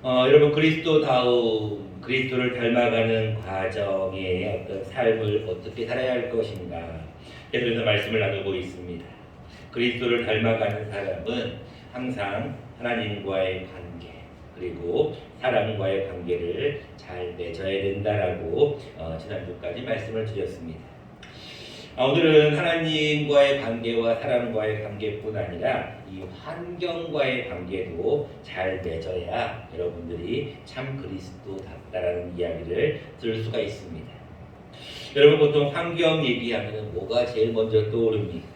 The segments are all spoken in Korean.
여러분 그리스도다움, 그리스도를 닮아가는 과정의 어떤 삶을 어떻게 살아야 할 것인가 계속해서 말씀을 나누고 있습니다. 그리스도를 닮아가는 사람은 항상 하나님과의 관계 그리고 사람과의 관계를 잘 맺어야 된다라고 지난주까지 말씀을 드렸습니다. 오늘은 하나님과의 관계와 사람과의 관계뿐 아니라 이 환경과의 관계도 잘 맺어야 여러분들이 참 그리스도답다라는 이야기를 들을 수가 있습니다. 여러분 보통 환경 얘기하면 뭐가 제일 먼저 떠오릅니까?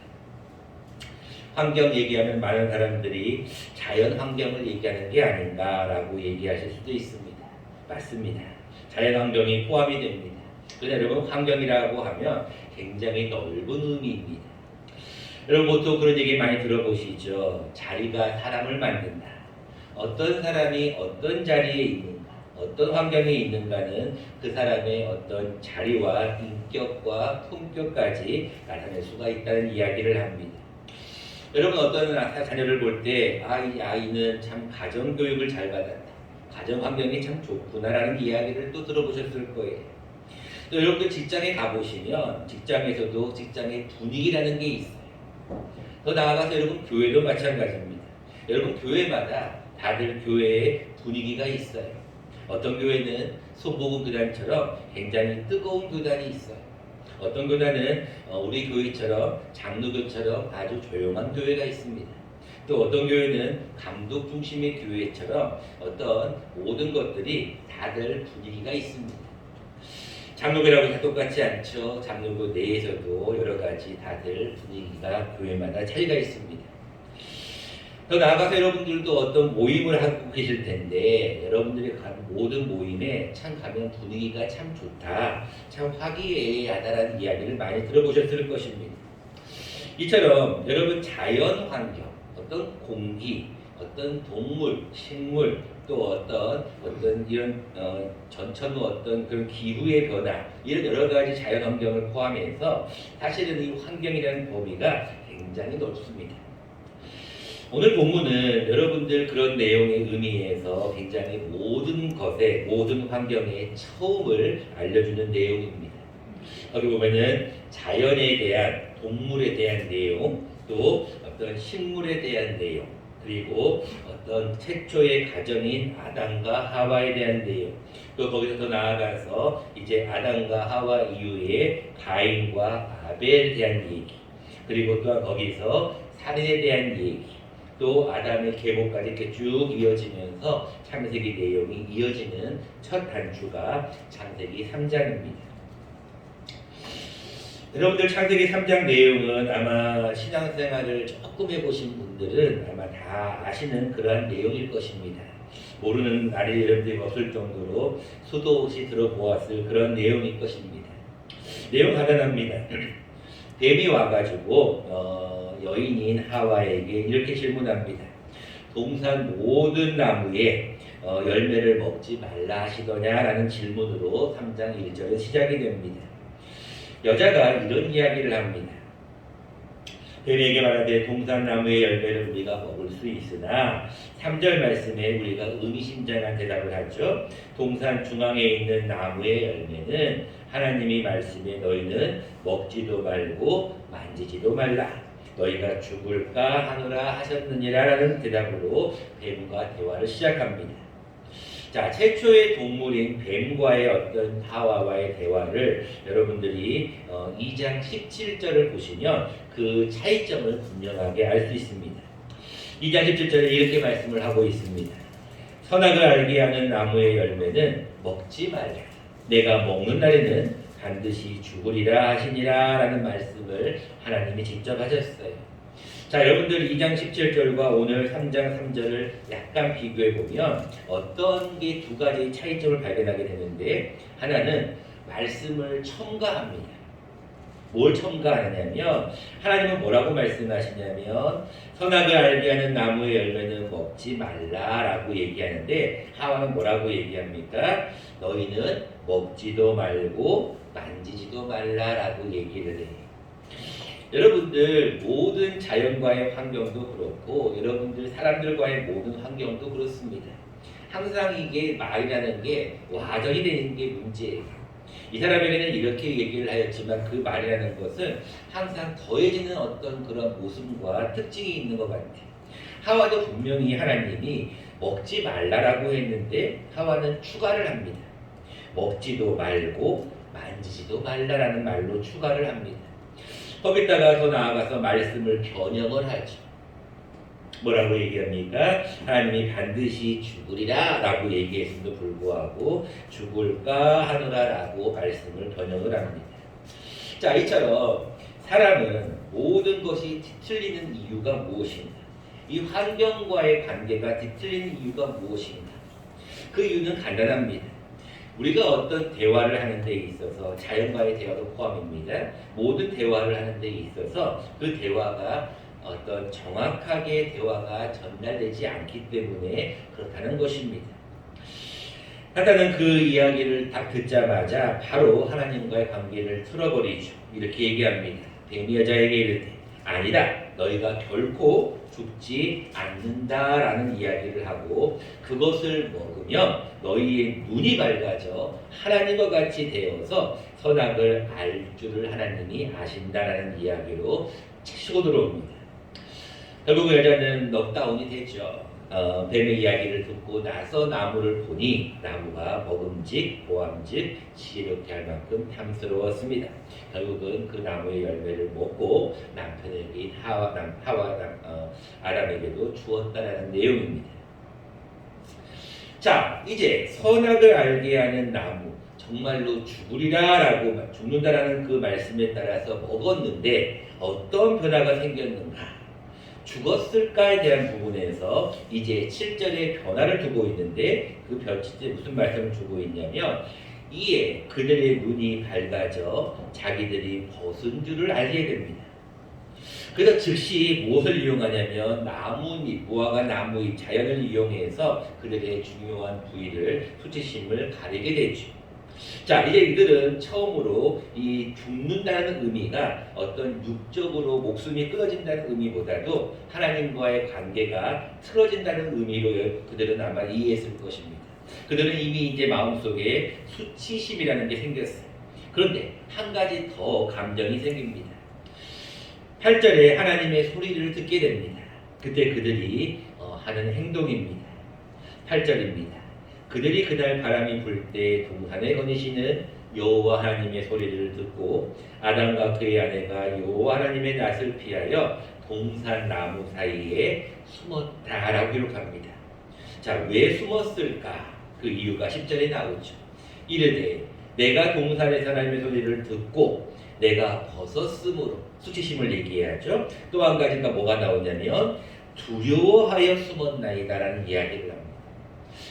환경 얘기하면 많은 사람들이 자연 환경을 얘기하는 게 아닌가라고 얘기하실 수도 있습니다. 맞습니다. 자연 환경이 포함이 됩니다. 그러나 여러분 환경이라고 하면 굉장히 넓은 의미입니다. 여러분 보통 그런 얘기 많이 들어보시죠. 자리가 사람을 만든다. 어떤 사람이 어떤 자리에 있는가, 어떤 환경에 있는가는 그 사람의 어떤 자리와 인격과 품격까지 나타낼 수가 있다는 이야기를 합니다. 여러분 어떤 자녀를 볼 때 이 아이는 참 가정교육을 잘 받았다. 가정 환경이 참 좋구나라는 이야기를 또 들어보셨을 거예요. 또 여러분들 직장에 가보시면 직장에서도 직장의 분위기라는 게 있어요. 더 나아가서 여러분 교회도 마찬가지입니다. 여러분 교회마다 다들 교회의 분위기가 있어요. 어떤 교회는 소복음 교단처럼 굉장히 뜨거운 교단이 있어요. 어떤 교단은 우리 교회처럼 장로교처럼 아주 조용한 교회가 있습니다. 또 어떤 교회는 감독 중심의 교회처럼 어떤 모든 것들이 다들 분위기가 있습니다. 장로교라고 다 똑같지 않죠. 장로교 내에서도 여러 가지 다들 분위기가 교회마다 차이가 있습니다. 더 나아가서 여러분들도 어떤 모임을 하고 계실 텐데 여러분들이 간 모든 모임에 참 가면 분위기가 참 좋다, 참 화기애애하다라는 이야기를 많이 들어보셨을 것입니다. 이처럼 여러분 자연 환경, 어떤 공기, 어떤 동물, 식물, 또 어떤 이런 전천후 어떤 그런 기후의 변화 이런 여러 가지 자연 환경을 포함해서 사실은 이 환경이라는 범위가 굉장히 넓습니다. 오늘 본문은 여러분들 그런 내용의 의미에서 굉장히 모든 것에 모든 환경의 처음을 알려주는 내용입니다. 거기 보면은 자연에 대한 동물에 대한 내용 또 어떤 식물에 대한 내용 그리고 어떤 최초의 가정인 아담과 하와에 대한 내용 또 거기서 더 나아가서 이제 아담과 하와 이후에 가인과 아벨에 대한 얘기 그리고 또 거기서 살인에 대한 얘기 또 아담의 계보까지 이렇게 쭉 이어지면서 창세기 내용이 이어지는 첫 단추가 창세기 3장입니다. 여러분들 창세기 3장 내용은 아마 신앙생활을 조금 해보신 분들은 아마 다 아시는 그러한 내용일 것입니다. 모르는 날이 여러분들이 없을 정도로 수도 없이 들어보았을 그런 내용일 것입니다. 내용 간단합니다. 뱀이 와가지고 여인인 하와에게 이렇게 질문합니다. 동산 모든 나무에 열매를 먹지 말라 하시더냐라는 질문으로 3장 1절에 시작이 됩니다. 여자가 이런 이야기를 합니다. 뱀에게 말하되 동산나무의 열매를 우리가 먹을 수 있으나 3절 말씀에 우리가 의미심장한 대답을 하죠. 동산 중앙에 있는 나무의 열매는 하나님이 말씀에 너희는 먹지도 말고 만지지도 말라. 너희가 죽을까 하노라 하셨느니라 라는 대답으로 뱀과 대화를 시작합니다. 자, 최초의 동물인 뱀과의 어떤 하와와의 대화를 여러분들이 2장 17절을 보시면 그 차이점을 분명하게 알 수 있습니다. 2장 17절에 이렇게 말씀을 하고 있습니다. 선악을 알게 하는 나무의 열매는 먹지 말라. 내가 먹는 날에는 반드시 죽으리라 하시니라 라는 말씀을 하나님이 직접 하셨어요. 자, 여러분들 2장 17절과 오늘 3장 3절을 약간 비교해 보면 어떤 게 두 가지 차이점을 발견하게 되는데 하나는 말씀을 첨가합니다. 뭘 첨가하느냐면 하나님은 뭐라고 말씀하시냐면 선악을 알게 하는 나무의 열매는 먹지 말라라고 얘기하는데 하와는 뭐라고 얘기합니까? 너희는 먹지도 말고 만지지도 말라라고 얘기를 해요. 여러분들 모든 자연과의 환경도 그렇고 여러분들 사람들과의 모든 환경도 그렇습니다. 항상 이게 말이라는 게 와전이 되는 게 문제예요. 이 사람에게는 이렇게 얘기를 하였지만 그 말이라는 것은 항상 더해지는 어떤 그런 모습과 특징이 있는 것 같아요. 하와도 분명히 하나님이 먹지 말라라고 했는데 하와는 추가를 합니다. 먹지도 말고 만지지도 말라라는 말로 추가를 합니다. 거기다가 더 나아가서 말씀을 변형을 하죠. 뭐라고 얘기합니까? 하나님이 반드시 죽으리라 라고 얘기했음에도 불구하고 죽을까 하노라 라고 말씀을 변형을 합니다. 자, 이처럼 사람은 모든 것이 뒤틀리는 이유가 무엇인가? 이 환경과의 관계가 뒤틀리는 이유가 무엇인가? 그 이유는 간단합니다. 우리가 어떤 대화를 하는 데 있어서 자연과의 대화도 포함입니다. 모든 대화를 하는 데 있어서 그 대화가 어떤 정확하게 대화가 전달되지 않기 때문에 그렇다는 것입니다. 사탄은 그 이야기를 딱 듣자마자 바로 하나님과의 관계를 틀어버리죠. 이렇게 얘기합니다. 뱀이 여자에게 이르되 아니다, 너희가 결코 죽지 않는다라는 이야기를 하고 그것을 먹으면 너희의 눈이 밝아져 하나님과 같이 되어서 선악을 알 줄을 하나님이 아신다라는 이야기로 치고 들어옵니다. 결국 여자는 넉다운이 되죠. 뱀의 이야기를 듣고 나서 나무를 보니 나무가 먹음직, 보암직, 지혜롭게 할 만큼 탐스러웠습니다. 결국은 그 나무의 열매를 먹고 남편에게 아담에게도 주었다라는 내용입니다. 자, 이제 선악을 알게 하는 나무, 정말로 죽으리라라고 죽는다라는 그 말씀에 따라서 먹었는데 어떤 변화가 생겼는가? 죽었을까에 대한 부분에서 이제 7절에 변화를 두고 있는데 그 7절에 무슨 말씀을 주고 있냐면 이에 그들의 눈이 밝아져 자기들이 벗은 줄을 알게 됩니다. 그래서 즉시 무엇을 이용하냐면 나뭇잎, 무화과 나무잎 자연을 이용해서 그들의 중요한 부위를 수치심을 가리게 되죠. 자, 이제 이들은 처음으로 이 죽는다는 의미가 어떤 육적으로 목숨이 끊어진다는 의미보다도 하나님과의 관계가 틀어진다는 의미로 그들은 아마 이해했을 것입니다. 그들은 이미 이제 마음속에 수치심이라는 게 생겼어요. 그런데 한 가지 더 감정이 생깁니다. 8절에 하나님의 소리를 듣게 됩니다. 그때 그들이 하는 행동입니다. 8절입니다. 그들이 그날 바람이 불 때 동산에 거니시는 여호와 하나님의 소리를 듣고 아담과 그의 아내가 여호와 하나님의 낯을 피하여 동산 나무 사이에 숨었다라고 기록합니다. 자, 왜 숨었을까? 그 이유가 10절에 나오죠. 이르되 내가 동산에서 하나님의 소리를 듣고 내가 벗었으므로 수치심을 얘기해야죠. 또 한 가지가 뭐가 나오냐면 두려워하여 숨었나이다라는 이야기를 합니다.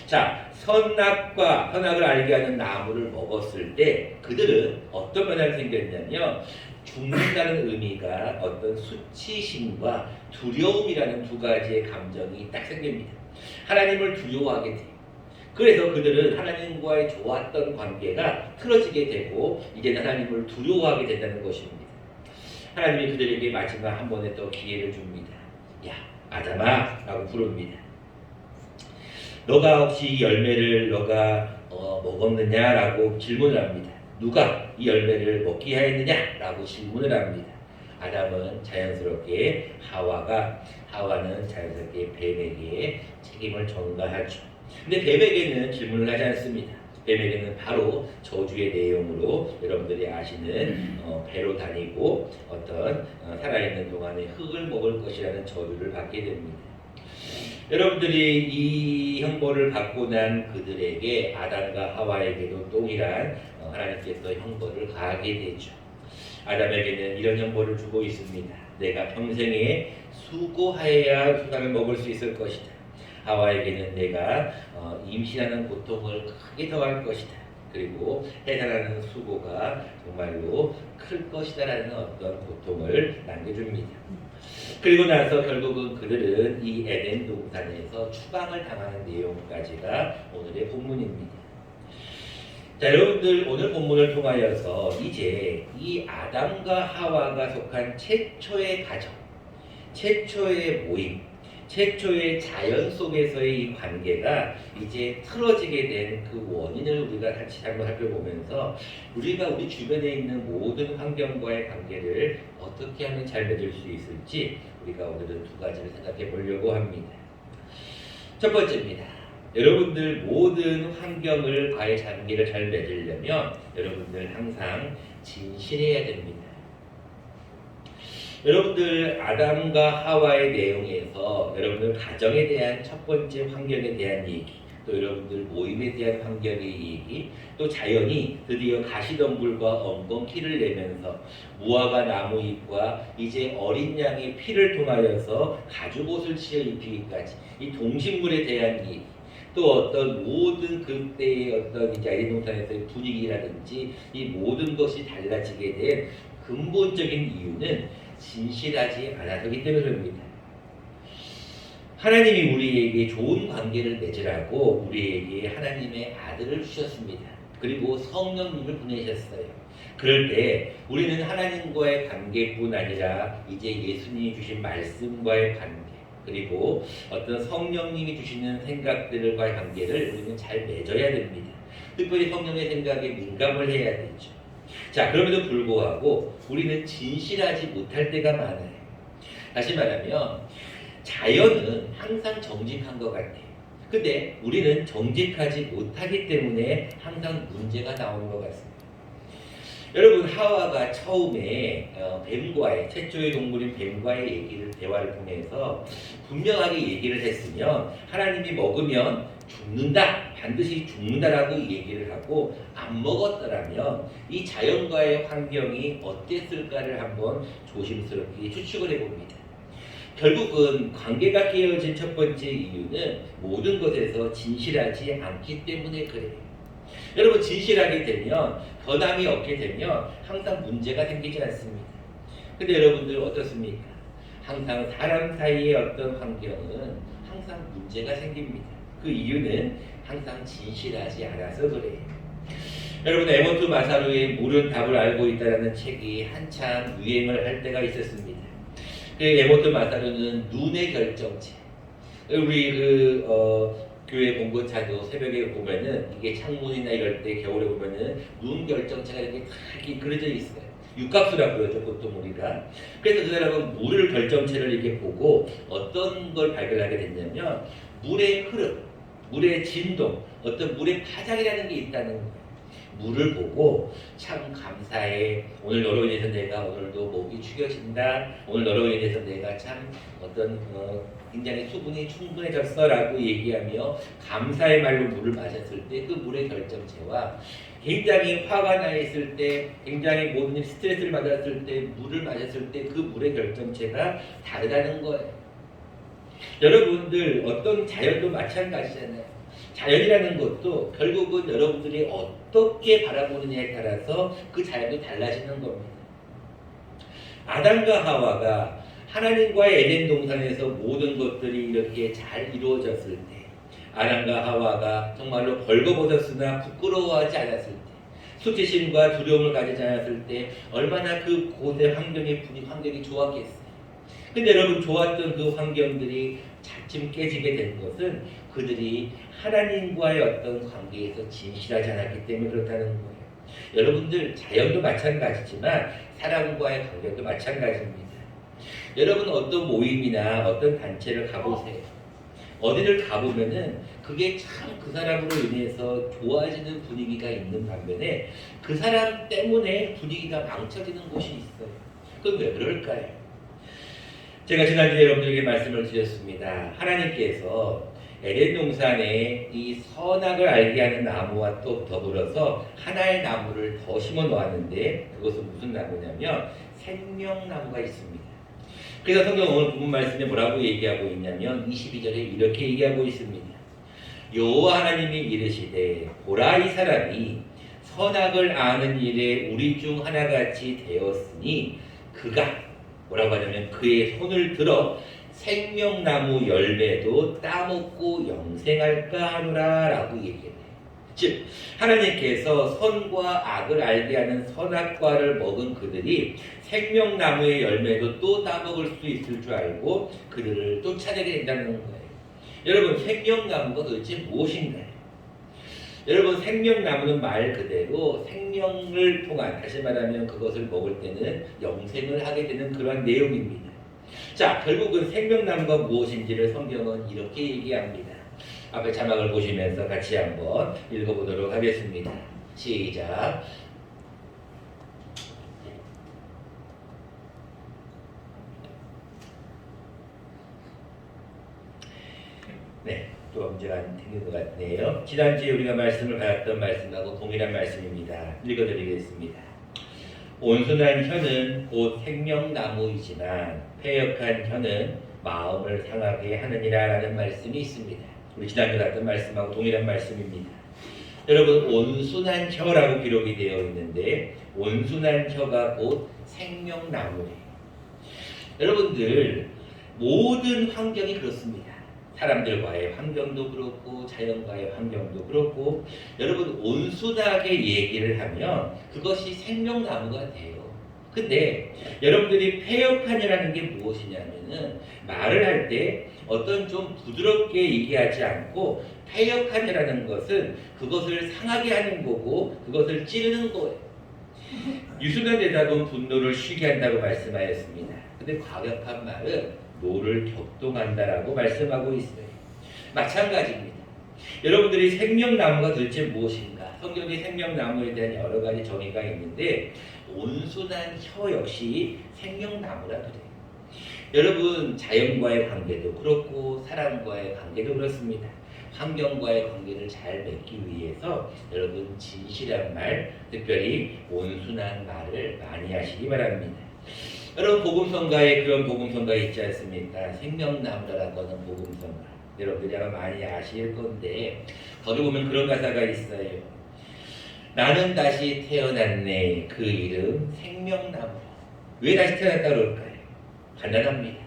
자, 선악을 알게 하는 나무를 먹었을 때 그들은 어떤 변화가 생겼냐면 죽는다는 의미가 어떤 수치심과 두려움이라는 두 가지의 감정이 딱 생깁니다. 하나님을 두려워하게 돼요. 그래서 그들은 하나님과의 좋았던 관계가 틀어지게 되고 이제는 하나님을 두려워하게 된다는 것입니다. 하나님이 그들에게 마지막 한 번에 또 기회를 줍니다. 야, 아담아 라고 부릅니다. 너가 혹시 열매를 먹었느냐라고 질문을 합니다. 누가 이 열매를 먹게 하였느냐라고 질문을 합니다. 아담은 자연스럽게 하와는 자연스럽게 뱀에게 책임을 전가하죠. 근데 뱀에게는 질문을 하지 않습니다. 뱀에게는 바로 저주의 내용으로 여러분들이 아시는 배로 다니고 어떤 살아있는 동안에 흙을 먹을 것이라는 저주를 받게 됩니다. 여러분들이 이 형벌을 받고 난 그들에게 아담과 하와에게도 동일한 하나님께서 형벌을 가하게 되죠. 아담에게는 이런 형벌을 주고 있습니다. 내가 평생에 수고하여야 수단을 먹을 수 있을 것이다. 하와에게는 내가 임신하는 고통을 크게 더할 것이다. 그리고 해산하는 수고가 정말로 클 것이다라는 어떤 고통을 남겨줍니다. 그리고 나서 결국은 그들은 이 에덴 동산에서 추방을 당하는 내용까지가 오늘의 본문입니다. 자, 여러분들 오늘 본문을 통하여서 이제 이 아담과 하와가 속한 최초의 가정, 최초의 모임, 최초의 자연 속에서의 이 관계가 이제 틀어지게 된 그 원인을 우리가 같이 한번 살펴보면서 우리가 우리 주변에 있는 모든 환경과의 관계를 어떻게 하면 잘 맺을 수 있을지 우리가 오늘은 두 가지를 생각해 보려고 합니다. 첫 번째입니다. 여러분들 모든 환경과의 관계를 잘 맺으려면 여러분들 항상 진실해야 됩니다. 여러분들 아담과 하와의 내용에서 여러분들 가정에 대한 첫 번째 환경에 대한 얘기, 또 여러분들 모임에 대한 환경의 얘기, 또 자연이 드디어 가시덤불과 엉겅퀴를 내면서 무화과 나무 잎과 이제 어린 양의 피를 통하여서 가죽옷을 지어 입히기까지 이 동식물에 대한 얘기, 또 어떤 모든 그때의 어떤 이제 에덴 동산에서의 분위기라든지 이 모든 것이 달라지게 된 근본적인 이유는 진실하지 않아서기 때문입니다. 하나님이 우리에게 좋은 관계를 맺으라고 우리에게 하나님의 아들을 주셨습니다. 그리고 성령님을 보내셨어요. 그럴 때 우리는 하나님과의 관계뿐 아니라 이제 예수님이 주신 말씀과의 관계, 그리고 어떤 성령님이 주시는 생각들과의 관계를 우리는 잘 맺어야 됩니다. 특별히 성령의 생각에 민감을 해야 되죠. 자, 그럼에도 불구하고 우리는 진실하지 못할 때가 많아요. 다시 말하면 자연은 항상 정직한 것 같아요. 근데 우리는 정직하지 못하기 때문에 항상 문제가 나오는 것 같습니다. 여러분, 하와가 처음에 뱀과의 최초의 동물인 뱀과의 대화를 통해서 분명하게 얘기를 했으면 하나님이 먹으면 죽는다, 반드시 죽는다라고 얘기를 하고 안 먹었더라면 이 자연과의 환경이 어땠을까를 한번 조심스럽게 추측을 해봅니다. 결국은 관계가 깨어진 첫 번째 이유는 모든 것에서 진실하지 않기 때문에 그래요. 여러분, 진실하게 되면, 변함이 없게 되면 항상 문제가 생기지 않습니다. 근데 여러분들 어떻습니까? 항상 사람 사이의 어떤 환경은 항상 문제가 생깁니다. 그 이유는 항상 진실하지 않아서 그래요. 여러분, 에모트 마사루의 물은 답을 알고 있다라는 책이 한참 유행을 할 때가 있었습니다. 그 에모트 마사루는 눈의 결정체. 우리 교회 봉고차도 새벽에 보면은 이게 창문이나 이럴 때 겨울에 보면은 눈 결정체가 이렇게 딱 이렇게 그려져 있어요. 육각수라고 그러죠, 보통 우리가. 그래서 그 사람은 물을 결정체를 이렇게 보고 어떤 걸 발견하게 됐냐면 물의 흐름, 물의 진동, 어떤 물의 파장이라는 게 있다는 거예요. 물을 보고 참 감사해. 오늘 너로 인해서 내가 오늘도 목이 축여진다. 오늘 너로 인해서 내가 참 어떤 굉장히 수분이 충분해졌어라고 얘기하며 감사의 말로 물을 마셨을 때 그 물의 결정체와 굉장히 화가 나 있을 때, 굉장히 모든 스트레스를 받았을 때 물을 마셨을 때 그 물의 결정체가 다르다는 거예요. 여러분들 어떤 자연도 마찬가지잖아요. 자연이라는 것도 결국은 여러분들이 어떻게 바라보느냐에 따라서 그 자연도 달라지는 겁니다. 아담과 하와가 하나님과의 에덴 동산에서 모든 것들이 이렇게 잘 이루어졌을 때, 아담과 하와가 정말로 벌거벗었으나 부끄러워하지 않았을 때, 수치심과 두려움을 가지지 않았을 때 얼마나 그 곳의 환경이 좋았겠어요. 근데 여러분, 좋았던 그 환경들이 차츰 깨지게 된 것은 그들이 하나님과의 어떤 관계에서 진실하지 않았기 때문에 그렇다는 거예요. 여러분들, 자연도 마찬가지지만 사람과의 관계도 마찬가지입니다. 여러분, 어떤 모임이나 어떤 단체를 가보세요. 어디를 가보면은 그게 참 그 사람으로 인해서 좋아지는 분위기가 있는 반면에 그 사람 때문에 분위기가 망쳐지는 곳이 있어요. 그건 왜 그럴까요? 제가 지난주에 여러분들에게 말씀을 드렸습니다. 하나님께서 에덴 동산에 이 선악을 알게 하는 나무와 또 더불어서 하나의 나무를 더 심어 놓았는데 그것은 무슨 나무냐면 생명나무가 있습니다. 그래서 성경 오늘 본문 말씀에 뭐라고 얘기하고 있냐면 22절에 이렇게 얘기하고 있습니다. 여호와 하나님이 이르시되 보라, 이 사람이 선악을 아는 일에 우리 중 하나같이 되었으니 그가 뭐라고 하냐면 그의 손을 들어 생명나무 열매도 따먹고 영생할까 하노라 라고 얘기해요. 즉 하나님께서 선과 악을 알게 하는 선악과를 먹은 그들이 생명나무의 열매도 또 따먹을 수 있을 줄 알고 그들을 쫓아내게 된다는 거예요. 여러분, 생명나무가 도대체 무엇인가요? 여러분, 생명나무는 말 그대로 생명을 통한, 다시 말하면 그것을 먹을 때는 영생을 하게 되는 그러한 내용입니다. 자, 결국은 생명나무가 무엇인지를 성경은 이렇게 얘기합니다. 앞에 자막을 보시면서 같이 한번 읽어보도록 하겠습니다. 시작. 네, 또 문제가 생긴 것 같네요. 지난주에 우리가 말씀을 받았던 말씀하고 동일한 말씀입니다. 읽어드리겠습니다. 온순한 혀는 곧 생명나무이지만 패역한 혀는 마음을 상하게 하느니라 라는 말씀이 있습니다. 우리 지난주에 봤던 말씀하고 동일한 말씀입니다. 여러분, 온순한 혀라고 기록이 되어 있는데 온순한 혀가 곧 생명나무예요. 여러분들, 모든 환경이 그렇습니다. 사람들과의 환경도 그렇고 자연과의 환경도 그렇고, 여러분 온순하게 얘기를 하면 그것이 생명나무가 돼요. 근데 여러분들이 폐역한이라는 게 무엇이냐면은 말을 할 때 어떤 좀 부드럽게 얘기하지 않고 폐역한이라는 것은 그것을 상하게 하는 거고 그것을 찌르는 거예요. 유순한 대답은 분노를 쉬게 한다고 말씀하였습니다. 근데 과격한 말은 노를 격동한다라고 말씀하고 있어요. 마찬가지입니다. 여러분들이 생명나무가 도대체 무엇인가? 성경의 생명나무에 대한 여러 가지 정의가 있는데 온순한 혀 역시 생명나무라 그래요. 여러분, 자연과의 관계도 그렇고 사람과의 관계도 그렇습니다. 환경과의 관계를 잘 맺기 위해서 여러분 진실한 말, 특별히 온순한 말을 많이 하시기 바랍니다. 여러분, 복음성가에 그런 복음성가 있지 않습니까? 생명나무라고 하는 복음성가. 여러분들이 아마 많이 아실 건데 거기 보면 그런 가사가 있어요. 나는 다시 태어났네. 그 이름 생명나무. 왜 다시 태어났다 그럴까요? 간단합니다.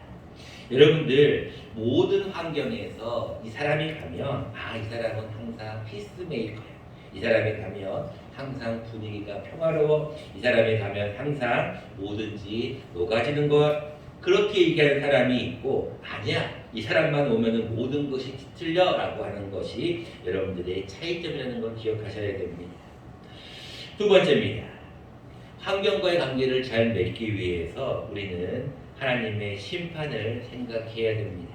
여러분들, 모든 환경에서 이 사람이 가면 이 사람은 항상 피스메이커예요. 이 사람이 가면 항상 분위기가 평화로워. 이 사람이 가면 항상 뭐든지 녹아지는 것. 그렇게 얘기하는 사람이 있고, 아니야, 이 사람만 오면은 모든 것이 틀려 라고 하는 것이 여러분들의 차이점이라는 걸 기억하셔야 됩니다. 두 번째입니다. 환경과의 관계를 잘 맺기 위해서 우리는 하나님의 심판을 생각해야 됩니다.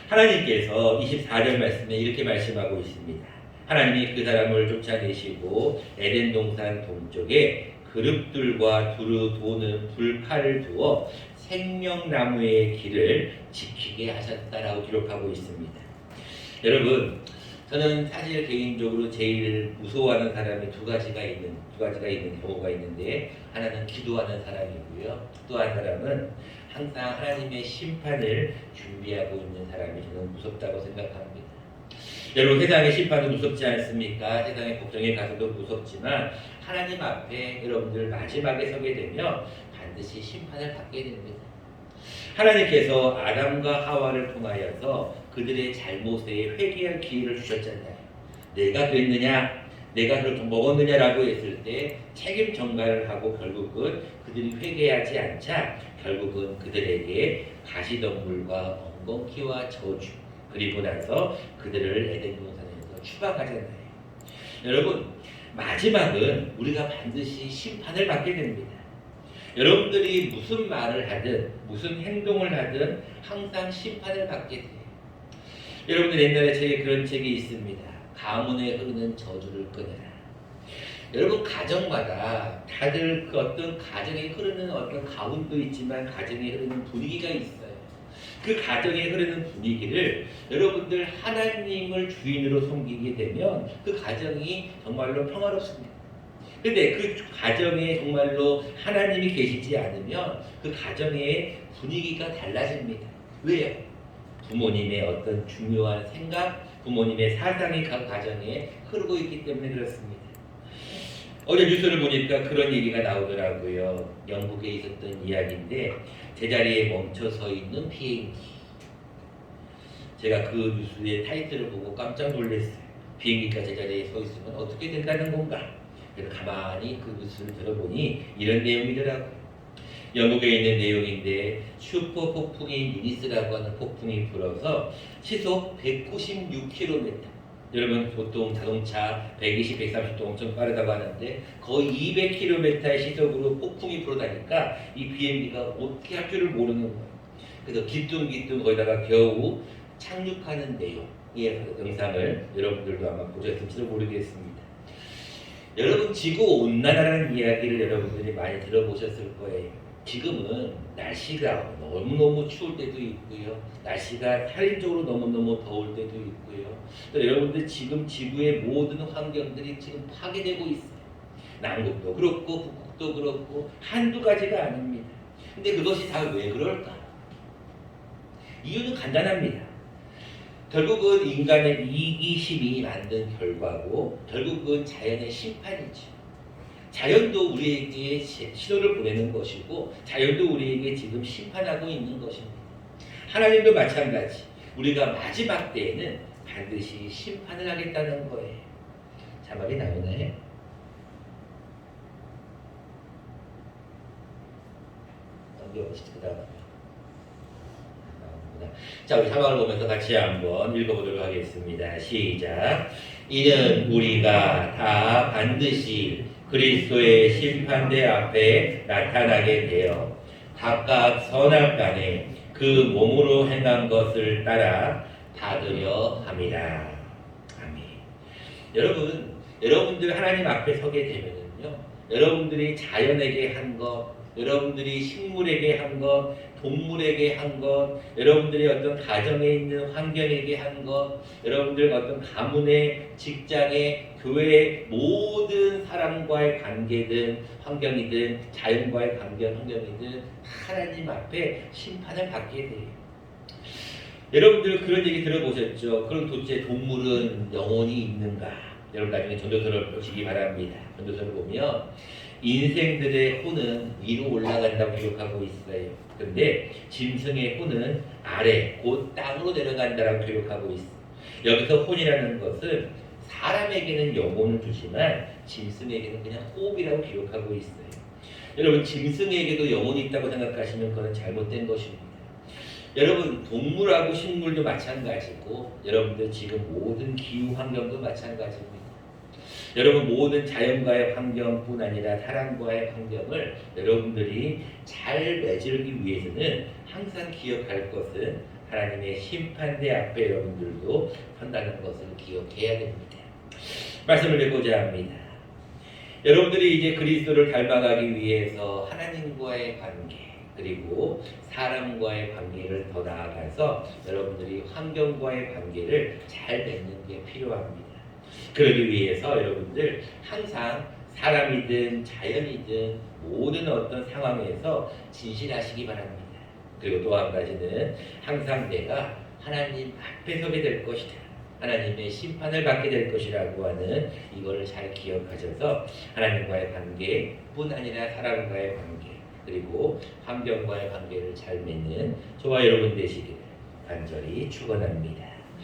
하나님께서 24절 말씀에 이렇게 말씀하고 있습니다. 하나님이 그 사람을 쫓아내시고 에덴 동산 동쪽에 그룹들과 두루 도는 불칼을 두어 생명나무의 길을 지키게 하셨다라고 기록하고 있습니다. 여러분, 저는 사실 개인적으로 제일 무서워하는 사람이 두 가지가 있는 경우가 있는데, 하나는 기도하는 사람이고요. 또 한 사람은 항상 하나님의 심판을 준비하고 있는 사람이 저는 무섭다고 생각합니다. 여러분, 세상의 심판도 무섭지 않습니까? 세상의 걱정에 가서도 무섭지만 하나님 앞에 여러분들 마지막에 서게 되면 반드시 심판을 받게 됩니다. 하나님께서 아담과 하와를 통하여서 그들의 잘못에 회개할 기회를 주셨잖아요. 내가 그랬느냐? 내가 그렇게 먹었느냐라고 했을 때 책임 전가를 하고 결국은 그들이 회개하지 않자 결국은 그들에게 가시덤불과 엉겅퀴와 저주, 그리고 나서 그들을 에덴 동산에서 추방하잖아요. 여러분, 마지막은 우리가 반드시 심판을 받게 됩니다. 여러분들이 무슨 말을 하든 무슨 행동을 하든 항상 심판을 받게 돼요. 여러분들 옛날에 책에 그런 책이 있습니다. 가문에 흐르는 저주를 끊으라. 여러분, 가정마다 다들 그 어떤 가정에 흐르는 어떤 가운도 있지만 가정에 흐르는 분위기가 있어요. 그 가정에 흐르는 분위기를 여러분들 하나님을 주인으로 섬기게 되면 그 가정이 정말로 평화롭습니다. 근데 그 가정에 정말로 하나님이 계시지 않으면 그 가정의 분위기가 달라집니다. 왜요? 부모님의 어떤 중요한 생각, 부모님의 사상이 그 가정에 흐르고 있기 때문에 그렇습니다. 어제 뉴스를 보니까 그런 얘기가 나오더라고요. 영국에 있었던 이야기인데 제자리에 멈춰 서 있는 비행기. 제가 그 뉴스의 타이틀을 보고 깜짝 놀랐어요. 비행기가 제자리에 서 있으면 어떻게 된다는 건가? 그래서 가만히 그 뉴스를 들어보니 이런 내용이더라고요. 영국에 있는 내용인데 슈퍼 폭풍인 유니스라고 하는 폭풍이 불어서 시속 196km. 여러분 보통 자동차 120, 130도 엄청 빠르다고 하는데 거의 200km의 시속으로 폭풍이 불어다니까 이 비행기가 어떻게 할 줄을 모르는 거예요. 그래서 기뚱기뚱 거기다가 겨우 착륙하는 내용의 영상을 여러분들도 아마 보셨을지도 모르겠습니다. 여러분 지구온난화라는 이야기를 여러분들이 많이 들어보셨을 거예요. 지금은 날씨가 너무너무 추울 때도 있고요. 날씨가 살인적으로 너무너무 더울 때도 있고요. 여러분들 지금 지구의 모든 환경들이 지금 파괴되고 있어요. 남극도 그렇고 북극도 그렇고 한두 가지가 아닙니다. 근데 그것이 다 왜 그럴까? 이유는 간단합니다. 결국은 인간의 이기심이 만든 결과고 결국은 자연의 심판이죠. 자연도 우리에게 신호를 보내는 것이고 자연도 우리에게 지금 심판하고 있는 것입니다. 하나님도 마찬가지. 우리가 마지막 때에는 반드시 심판을 하겠다는 거예요. 자막이 나오네. 자, 우리 자막을 보면서 같이 한번 읽어보도록 하겠습니다. 시작. 이는 우리가 다 반드시 그리스도의 심판대 앞에 나타나게 되어 각각 선악간에 그 몸으로 행한 것을 따라 받으려 함이라. 아멘. 여러분들 하나님 앞에 서게 되면은요, 여러분들이 자연에게 한 것, 여러분들이 식물에게 한 것, 동물에게 한 것, 여러분들이 어떤 가정에 있는 환경에게 한 것, 여러분들 어떤 가문의, 직장의, 교회의 모든 사람과의 관계든 환경이든 자연과의 관계 환경이든 하나님 앞에 심판을 받게 돼요. 여러분들 그런 얘기 들어보셨죠? 그럼 도대체 동물은 영혼이 있는가? 여러분 나중에 전도서를 보시기 바랍니다. 전도서를 보면 인생들의 혼은 위로 올라간다고 기록하고 있어요. 그런데 짐승의 혼은 아래, 곧 땅으로 내려간다고 기록하고 있어요. 여기서 혼이라는 것은 사람에게는 영혼을 주지만 짐승에게는 그냥 호흡이라고 기록하고 있어요. 여러분 짐승에게도 영혼이 있다고 생각하시면 그건 잘못된 것입니다. 여러분 동물하고 식물도 마찬가지고 여러분들 지금 모든 기후 환경도 마찬가지입니다. 여러분 모든 자연과의 환경뿐 아니라 사람과의 환경을 여러분들이 잘 맺기 위해서는 항상 기억할 것은 하나님의 심판대 앞에 여러분들도 선다는 것을 기억해야 됩니다. 말씀을 해보자 합니다. 여러분들이 이제 그리스도를 닮아가기 위해서 하나님과의 관계 그리고 사람과의 관계를 더 나아가서 여러분들이 환경과의 관계를 잘 맺는 게 필요합니다. 그러기 위해서 여러분들 항상 사람이든 자연이든 모든 어떤 상황에서 진실하시기 바랍니다. 그리고 또 한 가지는 항상 내가 하나님 앞에 서게 될 것이다. 하나님의 심판을 받게 될 것이라고 하는 이거를 잘 기억하셔서 하나님과의 관계뿐 아니라 사람과의 관계 그리고 환경과의 관계를 잘 맺는 저와 여러분 되시기를 간절히 축원합니다.